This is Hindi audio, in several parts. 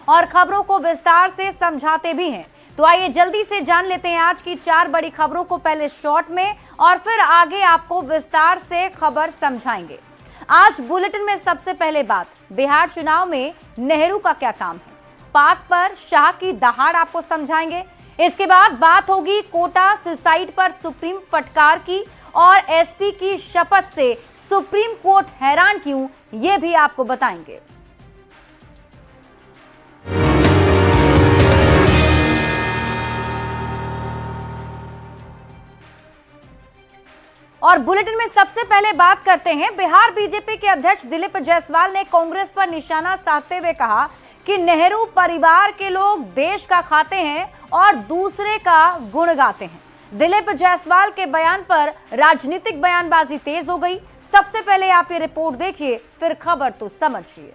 और खबरों को विस्तार से समझाते भी हैं। तो आइए जल्दी से जान लेते हैं आज की 4 बड़ी खबरों को, पहले शॉर्ट में और फिर आगे आपको विस्तार से खबर समझाएंगे। आज बुलेटिन में सबसे पहले बात, बिहार चुनाव में नेहरू का क्या काम है, पाक पर शाह की दहाड़ आपको समझाएंगे। इसके बाद बात होगी कोटा सुसाइड पर सुप्रीम फटकार की और एसपी की शपथ से सुप्रीम कोर्ट हैरान क्यों, यह भी आपको बताएंगे। और बुलेटिन में सबसे पहले बात करते हैं, बिहार बीजेपी के अध्यक्ष दिलीप जायसवाल ने कांग्रेस पर निशाना साधते हुए कहा कि नेहरू परिवार के लोग देश का खाते हैं और दूसरे का गुण गाते हैं। दिलीप जायसवाल के बयान पर राजनीतिक बयानबाजी तेज हो गई। सबसे पहले आप ये रिपोर्ट देखिए, फिर खबर तो समझिए।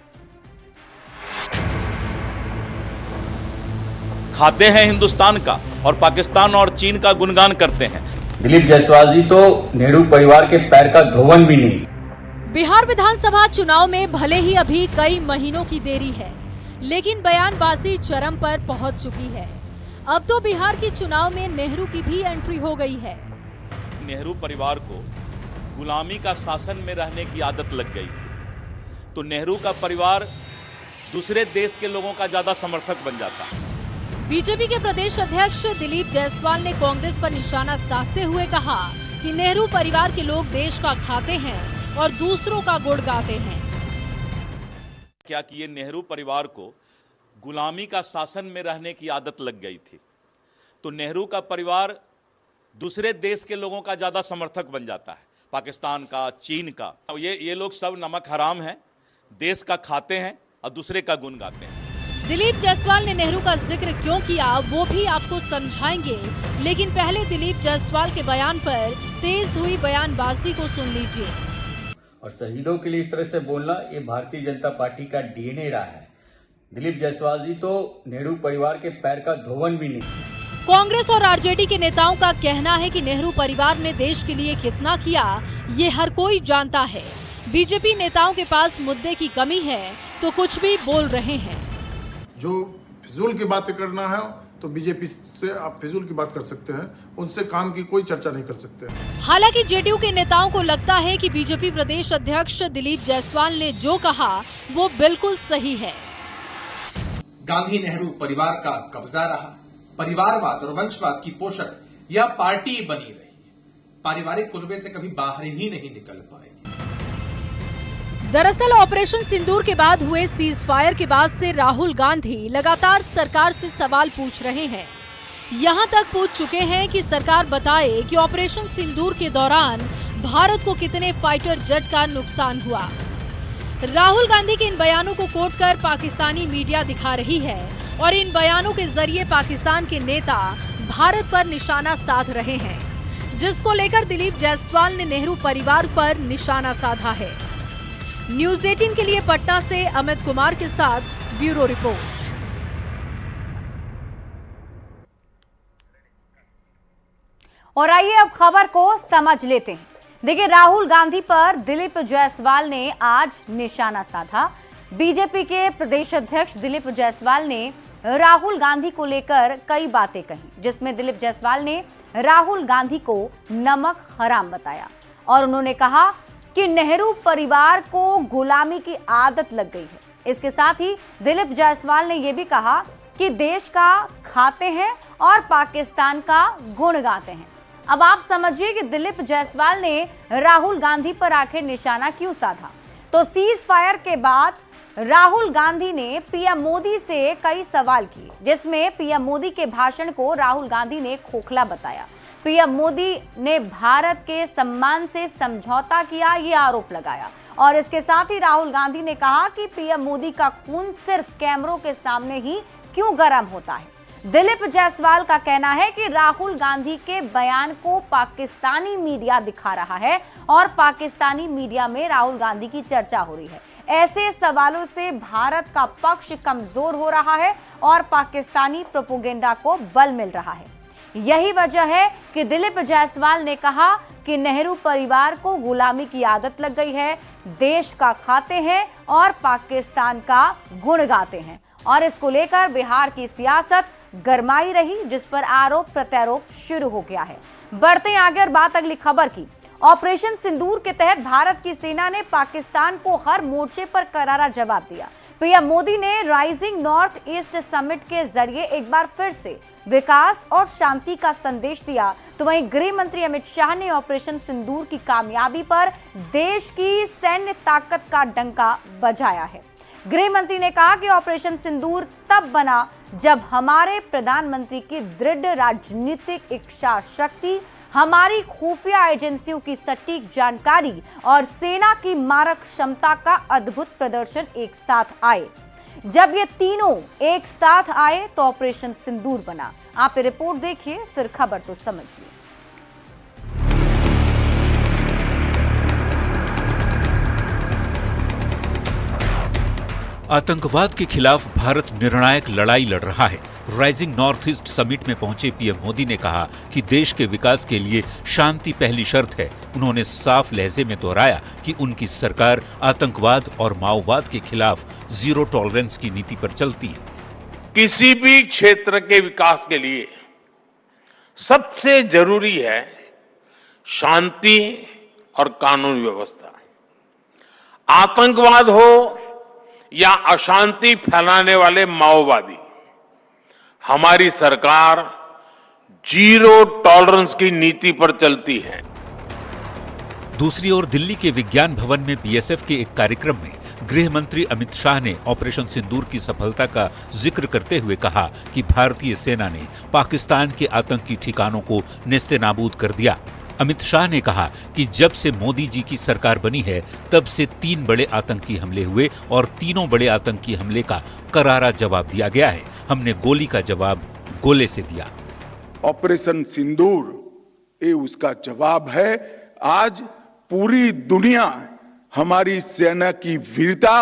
खाते हैं हिंदुस्तान का और पाकिस्तान और चीन का गुणगान करते हैं। दिलीप जायसवाल जी तो नेहरू परिवार के पैर का धोवन भी नहीं। बिहार विधानसभा चुनाव में भले ही अभी कई महीनों की देरी है, लेकिन बयानबाजी चरम पर पहुंच चुकी है। अब तो बिहार के चुनाव में नेहरू की भी एंट्री हो गई है। नेहरू परिवार को गुलामी का शासन में रहने की आदत लग गई थी, तो नेहरू का परिवार दूसरे देश के लोगों का ज्यादा समर्थक बन जाता है। बीजेपी के प्रदेश अध्यक्ष दिलीप जायसवाल ने कांग्रेस पर निशाना साधते हुए कहा कि नेहरू परिवार के लोग देश का खाते हैं और दूसरों का गुण गाते हैं। क्या कि ये नेहरू परिवार को गुलामी का शासन में रहने की आदत लग गई थी, तो नेहरू का परिवार दूसरे देश के लोगों का ज्यादा समर्थक बन जाता है, पाकिस्तान का, चीन का। ये लोग सब नमक हराम हैं, देश का खाते हैं और दूसरे का गुण गाते हैं। दिलीप जायसवाल ने नेहरू का जिक्र क्यों किया वो भी आपको समझाएंगे, लेकिन पहले दिलीप जायसवाल के बयान पर तेज हुई बयानबाजी को सुन लीजिए। और शहीदों के लिए इस तरह से बोलना, ये भारतीय जनता पार्टी का डीएनए रहा है। दिलीप जायसवाल जी तो नेहरू परिवार के पैर का धोवन भी नहीं। कांग्रेस और आरजेडी के नेताओं का कहना है कि नेहरू परिवार ने देश के लिए कितना किया ये हर कोई जानता है। बीजेपी नेताओं के पास मुद्दे की कमी है तो कुछ भी बोल रहे हैं। जो फिजूल की बातें करना है तो बीजेपी से आप फिजूल की बात कर सकते हैं, उनसे काम की कोई चर्चा नहीं कर सकते। हालांकि जेडीयू के नेताओं को लगता है कि बीजेपी प्रदेश अध्यक्ष दिलीप जायसवाल ने जो कहा वो बिल्कुल सही है। गांधी नेहरू परिवार का कब्जा रहा, परिवारवाद और वंशवाद की पोषक यह पार्टी बनी रही, पारिवारिक कुनबे से कभी बाहर ही नहीं निकल पाएगी। दरअसल ऑपरेशन सिंदूर के बाद हुए सीज फायर के बाद से राहुल गांधी लगातार सरकार से सवाल पूछ रहे हैं। यहां तक पूछ चुके हैं कि सरकार बताए कि ऑपरेशन सिंदूर के दौरान भारत को कितने फाइटर जेट का नुकसान हुआ। राहुल गांधी के इन बयानों को कोट कर पाकिस्तानी मीडिया दिखा रही है और इन बयानों के जरिए पाकिस्तान के नेता भारत पर निशाना साध रहे हैं, जिसको लेकर दिलीप जायसवाल ने नेहरू परिवार पर निशाना साधा है। न्यूज़ 18 के लिए पटना से अमित कुमार के साथ ब्यूरो रिपोर्ट। और आइए अब खबर को समझ लेते हैं। देखिए, राहुल गांधी पर दिलीप जायसवाल ने आज निशाना साधा। बीजेपी के प्रदेश अध्यक्ष दिलीप जायसवाल ने राहुल गांधी को लेकर कई बातें कही, जिसमें दिलीप जायसवाल ने राहुल गांधी को नमक हराम बताया और उन्होंने कहा कि नेहरू परिवार को गुलामी की आदत लग गई है। इसके साथ ही दिलीप जायसवाल ने यह भी कहा कि देश का खाते हैं और पाकिस्तान का गुण गाते हैं। अब आप समझिए कि दिलीप जायसवाल ने राहुल गांधी पर आखिर निशाना क्यों साधा। तो सीज फायर के बाद राहुल गांधी ने पीएम मोदी से कई सवाल किए, जिसमें पीएम मोदी के भाषण को राहुल गांधी ने खोखला बताया। पीएम मोदी ने भारत के सम्मान से समझौता किया, ये आरोप लगाया। और इसके साथ ही राहुल गांधी ने कहा कि पीएम मोदी का खून सिर्फ कैमरों के सामने ही क्यों गर्म होता है। दिलीप जायसवाल का कहना है कि राहुल गांधी के बयान को पाकिस्तानी मीडिया दिखा रहा है और पाकिस्तानी मीडिया में राहुल गांधी की चर्चा हो रही है। ऐसे सवालों से भारत का पक्ष कमजोर हो रहा है और पाकिस्तानी प्रोपेगेंडा को बल मिल रहा है। यही वजह है कि दिलीप जायसवाल ने कहा कि नेहरू परिवार को गुलामी की आदत लग गई है, देश का खाते हैं और पाकिस्तान का गुण गाते हैं। और इसको लेकर बिहार की सियासत गरमाई रही, जिस पर आरोप प्रत्यारोप शुरू हो गया है। बढ़ते आगे और बात अगली खबर की। ऑपरेशन सिंदूर के तहत भारत की सेना ने पाकिस्तान को हर मोर्चे पर करारा जवाब दिया। पीएम मोदी ने राइजिंग नॉर्थ ईस्ट समिट के जरिए एक बार फिर से विकास और शांति का संदेश दिया, तो वहीं गृह मंत्री अमित शाह ने ऑपरेशन सिंदूर की कामयाबी पर देश की सैन्य ताकत का डंका बजाया है। गृह मंत्री ने कहा कि ऑपरेशन सिंदूर तब बना जब हमारे प्रधानमंत्री की दृढ़ राजनीतिक इच्छा शक्ति, हमारी खुफिया एजेंसियों की सटीक जानकारी और सेना की मारक क्षमता का अद्भुत प्रदर्शन एक साथ आए। जब ये तीनों एक साथ आए तो ऑपरेशन सिंदूर बना। आप ये रिपोर्ट देखिए, फिर खबर तो समझिए। आतंकवाद के खिलाफ भारत निर्णायक लड़ाई लड़ रहा है। राइजिंग नॉर्थ ईस्ट समिट में पहुंचे पीएम मोदी ने कहा कि देश के विकास के लिए शांति पहली शर्त है। उन्होंने साफ लहजे में दोहराया कि उनकी सरकार आतंकवाद और माओवाद के खिलाफ जीरो टॉलरेंस की नीति पर चलती है। किसी भी क्षेत्र के विकास के लिए सबसे जरूरी है शांति और कानून व्यवस्था। आतंकवाद हो या अशांति फैलाने वाले माओवादी, हमारी सरकार जीरो टॉलरेंस की नीति पर चलती है। दूसरी ओर दिल्ली के विज्ञान भवन में बीएसएफ के एक कार्यक्रम में गृह मंत्री अमित शाह ने ऑपरेशन सिंदूर की सफलता का जिक्र करते हुए कहा कि भारतीय सेना ने पाकिस्तान के आतंकी ठिकानों को नेस्तनाबूद कर दिया। अमित शाह ने कहा कि जब से मोदी जी की सरकार बनी है तब से 3 बड़े आतंकी हमले हुए और तीनों बड़े आतंकी हमले का करारा जवाब दिया गया है। हमने गोली का जवाब गोले से दिया। ऑपरेशन सिंदूर ये उसका जवाब है। आज पूरी दुनिया हमारी सेना की वीरता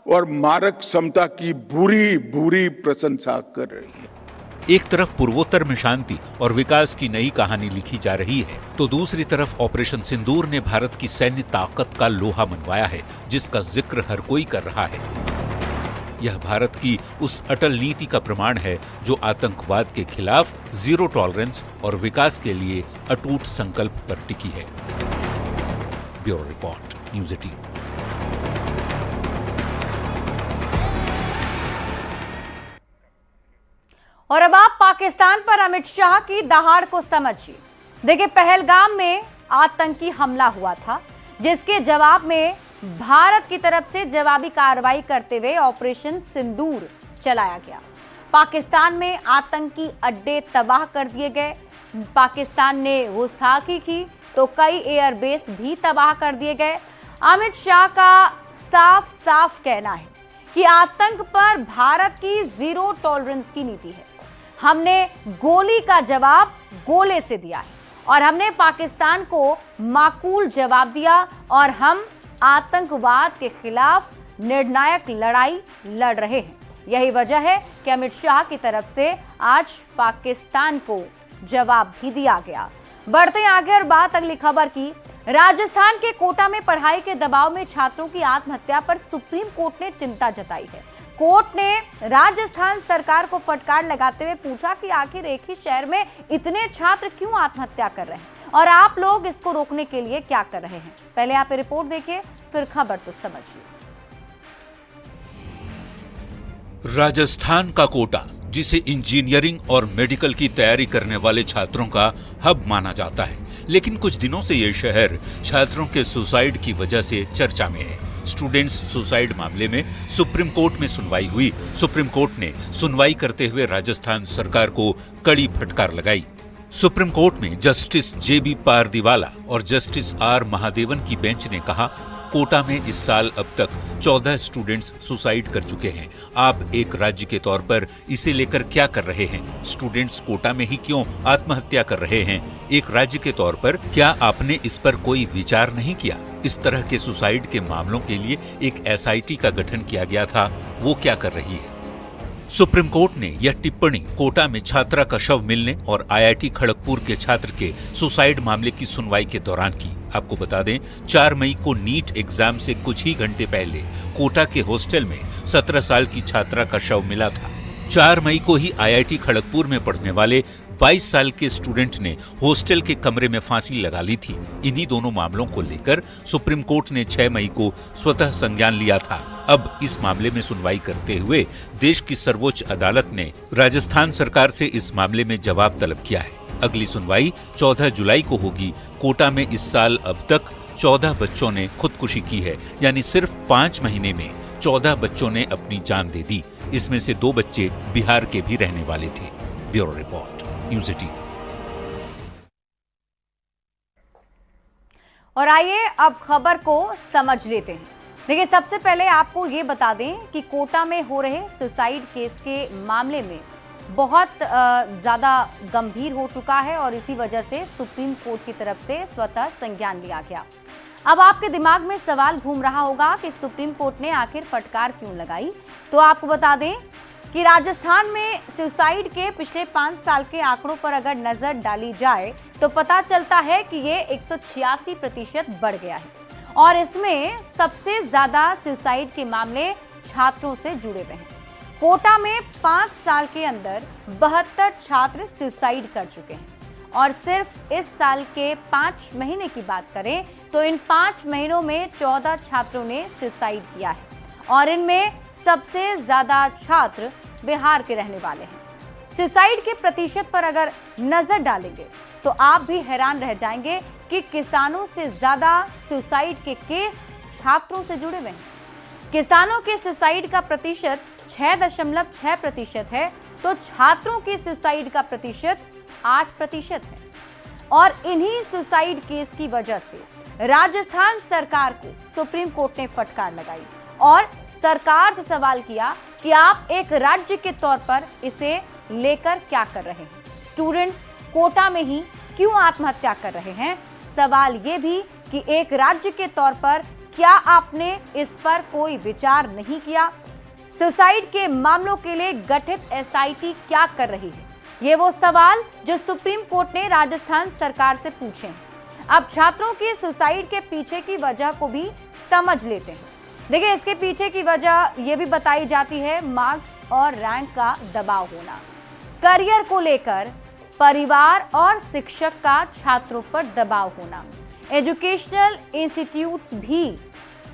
और मारक क्षमता की बुरी बुरी प्रशंसा कर रही है। एक तरफ पूर्वोत्तर में शांति और विकास की नई कहानी लिखी जा रही है, तो दूसरी तरफ ऑपरेशन सिंदूर ने भारत की सैन्य ताकत का लोहा मनवाया है, जिसका जिक्र हर कोई कर रहा है। यह भारत की उस अटल नीति का प्रमाण है जो आतंकवाद के खिलाफ जीरो टॉलरेंस और विकास के लिए अटूट संकल्प पर टिकी है। Bureau report, news 18। और अब आप पाकिस्तान पर अमित शाह की दहाड़ को समझिए। देखिए, पहलगाम में आतंकी हमला हुआ था, जिसके जवाब में भारत की तरफ से जवाबी कार्रवाई करते हुए ऑपरेशन सिंदूर चलाया गया। पाकिस्तान में आतंकी अड्डे तबाह कर दिए गए। पाकिस्तान ने गुस्ताखी की तो कई एयरबेस भी तबाह कर दिए गए। अमित शाह का साफ साफ कहना है कि आतंक पर भारत की जीरो टॉलरेंस की नीति है। हमने गोली का जवाब गोले से दिया है और हमने पाकिस्तान को माकूल जवाब दिया और हम आतंकवाद के खिलाफ निर्णायक लड़ाई लड़ रहे हैं। यही वजह है कि अमित शाह की तरफ से आज पाकिस्तान को जवाब भी दिया गया। बढ़ते आगे और बात अगली खबर की। राजस्थान के कोटा में पढ़ाई के दबाव में छात्रों की आत्महत्या पर सुप्रीम कोर्ट ने चिंता जताई है। कोर्ट ने राजस्थान सरकार को फटकार लगाते हुए पूछा कि आखिर एक ही शहर में इतने छात्र क्यों आत्महत्या कर रहे हैं और आप लोग इसको रोकने के लिए क्या कर रहे हैं। पहले आप ये रिपोर्ट देखिए, फिर खबर तो समझिए। राजस्थान का कोटा, जिसे इंजीनियरिंग और मेडिकल की तैयारी करने वाले छात्रों का हब माना जाता है, लेकिन कुछ दिनों से यह शहर छात्रों के सुसाइड की वजह से चर्चा में है। स्टूडेंट्स सुसाइड मामले में सुप्रीम कोर्ट में सुनवाई हुई। सुप्रीम कोर्ट ने सुनवाई करते हुए राजस्थान सरकार को कड़ी फटकार लगाई। सुप्रीम कोर्ट में जस्टिस जेबी पारदीवाला और जस्टिस आर महादेवन की बेंच ने कहा, कोटा में इस साल अब तक 14 स्टूडेंट्स सुसाइड कर चुके हैं। आप एक राज्य के तौर पर इसे लेकर क्या कर रहे हैं? स्टूडेंट्स कोटा में ही क्यों आत्महत्या कर रहे हैं? एक राज्य के तौर पर क्या आपने इस पर कोई विचार नहीं किया? इस तरह के सुसाइड के मामलों के लिए एक एसआईटी का गठन किया गया था, वो क्या कर रही है? सुप्रीम कोर्ट ने यह टिप्पणी कोटा में छात्रा का शव मिलने और आईआईटी खड़गपुर के छात्र के सुसाइड मामले की सुनवाई के दौरान की। आपको बता दें 4 मई को नीट एग्जाम से कुछ ही घंटे पहले कोटा के हॉस्टल में 17 साल की छात्रा का शव मिला था। 4 मई को ही आईआईटी खड़गपुर में पढ़ने वाले 22 साल के स्टूडेंट ने हॉस्टल के कमरे में फांसी लगा ली थी। इन्हीं दोनों मामलों को लेकर सुप्रीम कोर्ट ने 6 मई को स्वतः संज्ञान लिया था। अब इस मामले में सुनवाई करते हुए देश की सर्वोच्च अदालत ने राजस्थान सरकार से इस मामले में जवाब तलब किया है। अगली सुनवाई 14 जुलाई को होगी। कोटा में इस साल अब तक 14 बच्चों ने खुदकुशी की है, यानी सिर्फ 5 महीने में 14 बच्चों ने अपनी जान दे दी। इसमें से 2 बच्चे बिहार के भी रहने वाले थे। Bureau report, news 18। और आइए अब खबर को समझ लेते हैं। देखिए, सबसे पहले आपको ये बता दें कि कोटा में हो रहे सुसाइड केस के मामले में बहुत ज़्यादा गंभीर हो चुका है और इसी वजह से सुप्रीम कोर्ट की तरफ से स्वतः संज्ञान लिया गया। अब आपके दिमाग में सवाल घूम रहा होगा कि सुप्रीम कोर्ट ने आखिर फटकार क्यों लगाई। तो आपको बता दें कि राजस्थान में सुसाइड के पिछले 5 साल के आंकड़ों पर अगर नजर डाली जाए तो पता चलता है कि ये 186% बढ़ गया है और इसमें सबसे ज्यादा सुसाइड के मामले छात्रों से जुड़े हुए हैं। कोटा में 5 साल के अंदर 72 छात्र सुसाइड कर चुके हैं और सिर्फ इस साल के 5 महीने की बात करें तो इन 5 महीनों में 14 छात्रों ने सुसाइड किया है और इनमें सबसे ज्यादा छात्र बिहार के रहने वाले हैं। सुसाइड के प्रतिशत पर अगर नजर डालेंगे तो आप भी हैरान रह जाएंगे कि किसानों से ज्यादा सुसाइड के केस छात्रों से जुड़े हुए हैं। किसानों के सुसाइड का प्रतिशत 6.6% है तो छात्रों के सुसाइड का प्रतिशत 8% है और इन्हीं सुसाइड केस की वजह से राजस्थान सरकार को सुप्रीम कोर्ट ने फटकार लगाई और सरकार से सवाल किया कि आप एक राज्य के तौर पर इसे लेकर क्या कर रहे हैं। स्टूडेंट्स कोटा में ही क्यों आत्महत्या कर रहे हैं। सवाल ये भी कि एक राज्य के तौर पर क्या आपने इस पर कोई विचार नहीं किया। सुसाइड के मामलों के लिए गठित एसआईटी क्या कर रही है, ये वो सवाल जो सुप्रीम कोर्ट ने राजस्थान सरकार से पूछे हैं। अब छात्रों की सुसाइड के पीछे की वजह को भी समझ लेते हैं। देखिए, इसके पीछे की वजह ये भी बताई जाती है मार्क्स और रैंक का दबाव होना। करियर को लेकर परिवार और शिक्षक का छात्रों पर दबाव होना, एजुकेशनल इंस्टीट्यूट्स भी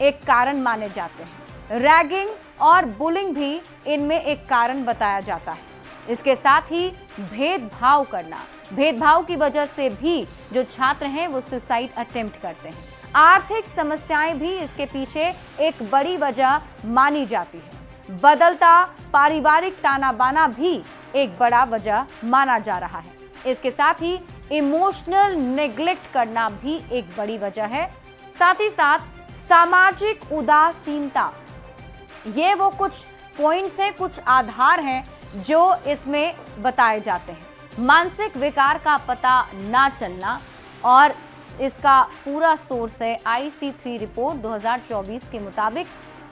एक कारण माने जाते हैं। रैगिंग और बुलिंग भी इनमें एक कारण बताया जाता है। इसके साथ ही भेदभाव करना, भेदभाव की वजह से भी जो छात्र हैं वो सुसाइड अटेम्प्ट करते हैं। आर्थिक समस्याएं भी इसके पीछे एक बड़ी वजह मानी जाती है। बदलता पारिवारिक ताना बाना भी एक बड़ा वजह माना जा रहा है। इसके साथ ही इमोशनल नेग्लेक्ट करना भी एक बड़ी वजह है। साथ ही साथ सामाजिक उदासीनता, ये वो कुछ पॉइंट्स हैं, कुछ आधार हैं जो इसमें बताए जाते हैं। मानसिक विकार का पता ना चलना और इसका पूरा सोर्स है IC3 रिपोर्ट 2024 के मुताबिक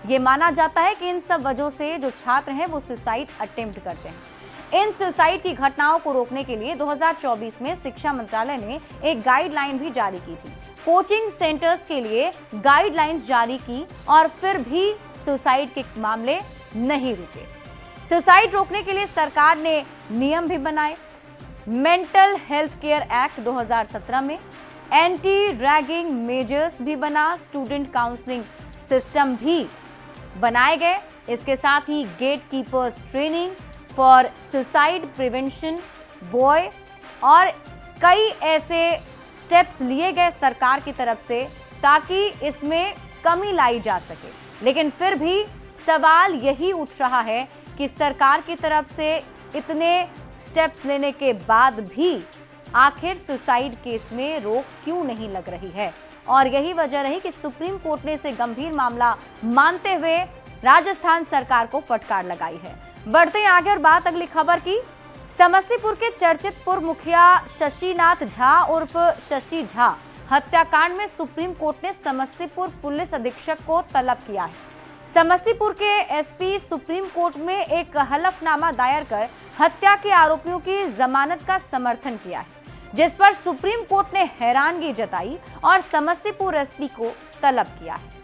ये माना जाता है कि इन सब वजहों से जो छात्र हैं वो सुसाइड अटेम्प्ट करते हैं। इन सुसाइड की घटनाओं को रोकने के लिए 2024 में शिक्षा मंत्रालय ने एक गाइडलाइन भी जारी की थी। कोचिंग सेंटर्स के लिए गाइडलाइंस जारी की और फिर भी सुसाइड के मामले नहीं रुके। सुसाइड रोकने के लिए सरकार ने नियम भी बनाए। मेंटल हेल्थ केयर एक्ट 2017 में एंटी रैगिंग मेजर्स भी बना, स्टूडेंट काउंसलिंग सिस्टम भी बनाए गए। इसके साथ ही gatekeepers training for suicide prevention by और कई ऐसे स्टेप्स लिए गए सरकार की तरफ से ताकि इसमें कमी लाई जा सके। लेकिन फिर भी सवाल यही उठ रहा है कि सरकार की तरफ से इतने स्टेप्स लेने के बाद भी आखिर सुसाइड केस में रोक क्यों नहीं लग रही है। और यही वजह रही कि सुप्रीम कोर्ट ने इसे गंभीर मामला मानते हुए राजस्थान सरकार को फटकार लगाई है। बढ़ते हैं आगे और बात अगली खबर की। समस्तीपुर के चर्चित पूर्व मुखिया शशिनाथ झा उर्फ शशि झा हत्याकांड में सुप्रीम कोर्ट ने समस्तीपुर पुलिस अधीक्षक को तलब किया है। समस्तीपुर के एसपी सुप्रीम कोर्ट में एक हलफनामा दायर कर हत्या के आरोपियों की जमानत का समर्थन किया है। जिस पर सुप्रीम कोर्ट ने हैरानगी जताई और समस्तीपुर एसपी को तलब किया है।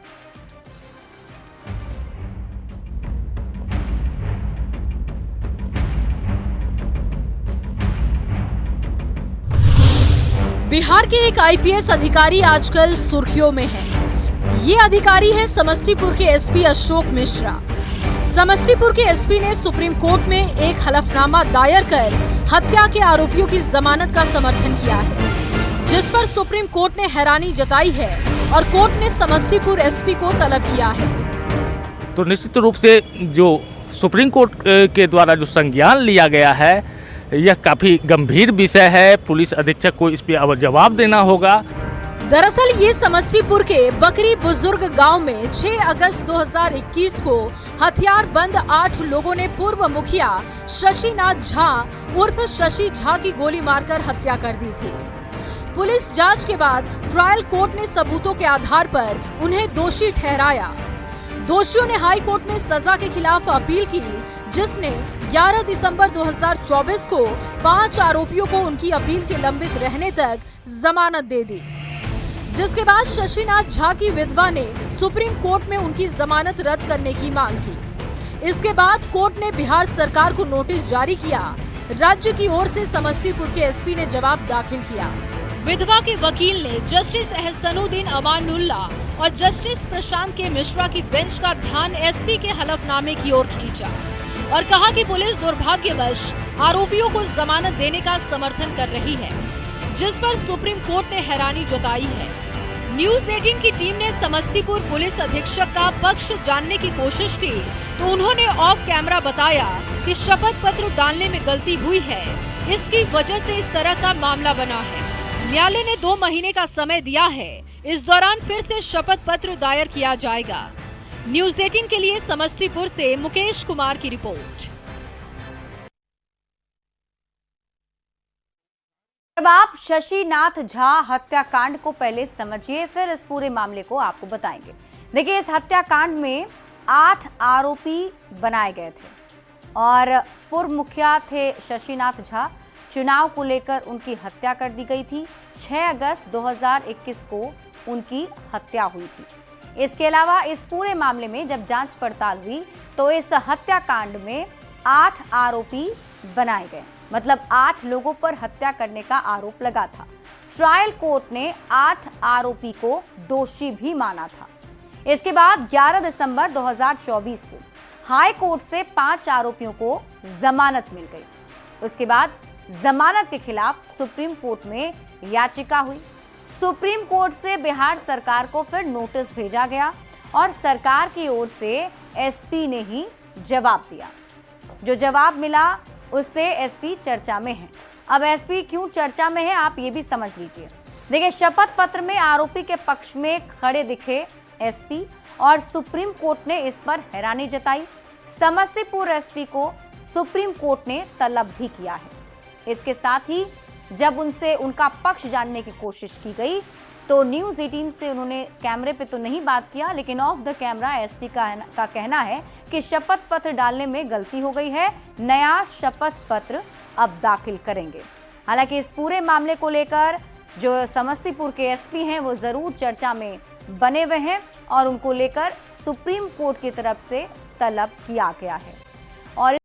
बिहार के एक आईपीएस अधिकारी आजकल सुर्खियों में है। ये अधिकारी है समस्तीपुर के एसपी अशोक मिश्रा। समस्तीपुर के एसपी ने सुप्रीम कोर्ट में एक हलफनामा दायर कर हत्या के आरोपियों की जमानत का समर्थन किया है, जिस पर सुप्रीम कोर्ट ने हैरानी जताई है और कोर्ट ने समस्तीपुर एसपी को तलब किया है। तो निश्चित रूप से जो सुप्रीम कोर्ट के द्वारा जो संज्ञान लिया गया है, यह काफी गंभीर विषय है। पुलिस अधीक्षक को इस पे अब जवाब देना होगा। दरअसल ये समस्तीपुर के बकरी बुजुर्ग गांव में 6 अगस्त 2021 को हथियार बंद 8 लोगों ने पूर्व मुखिया शशिनाथ झा उर्फ शशि झा की गोली मारकर हत्या कर दी थी। पुलिस जांच के बाद ट्रायल कोर्ट ने सबूतों के आधार पर उन्हें दोषी ठहराया। दोषियों ने हाई कोर्ट में सजा के खिलाफ अपील की, जिसने 11 दिसंबर 2024 को 5 आरोपियों को उनकी अपील के लंबित रहने तक जमानत दे दी, जिसके बाद शशिनाथ झा की विधवा ने सुप्रीम कोर्ट में उनकी जमानत रद्द करने की मांग की। इसके बाद कोर्ट ने बिहार सरकार को नोटिस जारी किया। राज्य की ओर से समस्तीपुर के एसपी ने जवाब दाखिल किया। विधवा के वकील ने जस्टिस एहसनुद्दीन अमानुल्लाह और जस्टिस प्रशांत के मिश्रा की बेंच का ध्यान एसपी के हलफनामे की ओर खींचा और कहा कि पुलिस दुर्भाग्यवश आरोपियों को जमानत देने का समर्थन कर रही है, जिस पर सुप्रीम कोर्ट ने हैरानी जताई है। न्यूज 18 की टीम ने समस्तीपुर पुलिस अधीक्षक का पक्ष जानने की कोशिश की, तो उन्होंने ऑफ कैमरा बताया कि शपथ पत्र डालने में गलती हुई है, इसकी वजह से इस तरह का मामला बना है। न्यायालय ने 2 महीने का समय दिया है, इस दौरान फिर से शपथ पत्र दायर किया जाएगा। न्यूज 18 के लिए समस्तीपुर से मुकेश कुमार की रिपोर्ट। अब आप शशिनाथ झा हत्याकांड को पहले समझिए, फिर इस पूरे मामले को आपको बताएंगे। देखिए, इस हत्याकांड में 8 आरोपी बनाए गए थे और पूर्व मुखिया थे शशिनाथ झा। चुनाव को लेकर उनकी हत्या कर दी गई थी। 6 अगस्त 2021 को उनकी हत्या हुई थी। इसके अलावा इस पूरे मामले में जब जांच पड़ताल हुई तो इस हत्याकांड में 8 आरोपी बनाए गए, मतलब 8 लोगों पर हत्या करने का आरोप लगा था। ट्रायल कोर्ट ने 8 आरोपी को दोषी भी माना था। इसके बाद 11 दिसंबर 2024 को हाई कोर्ट से 5 आरोपियों को जमानत मिल गई। उसके बाद जमानत के खिलाफ सुप्रीम कोर्ट में याचिका हुई। सुप्रीम कोर्ट से बिहार सरकार को फिर नोटिस भेजा गया और सरकार की ओर से एसपी ने ही जवाब दिया। जो जवाब मिला उससे एसपी चर्चा में है। अब एसपी क्यों चर्चा में है, आप ये भी समझ लीजिए। देखिए, शपथ पत्र में आरोपी के पक्ष में खड़े दिखे एसपी और सुप्रीम कोर्ट ने इस पर हैरानी जताई। समस्तीपुर एसपी को सुप्रीम कोर्ट ने तलब भी किया है। इसके साथ ही जब उनसे उनका पक्ष जानने की कोशिश की गई तो न्यूज 18 से उन्होंने कैमरे पे तो नहीं बात किया, लेकिन ऑफ द कैमरा एसपी का कहना है कि शपथ पत्र डालने में गलती हो गई है, नया शपथ पत्र अब दाखिल करेंगे। हालांकि इस पूरे मामले को लेकर जो समस्तीपुर के एसपी हैं वो जरूर चर्चा में बने हुए हैं और उनको लेकर सुप्रीम कोर्ट की तरफ से तलब किया गया है। और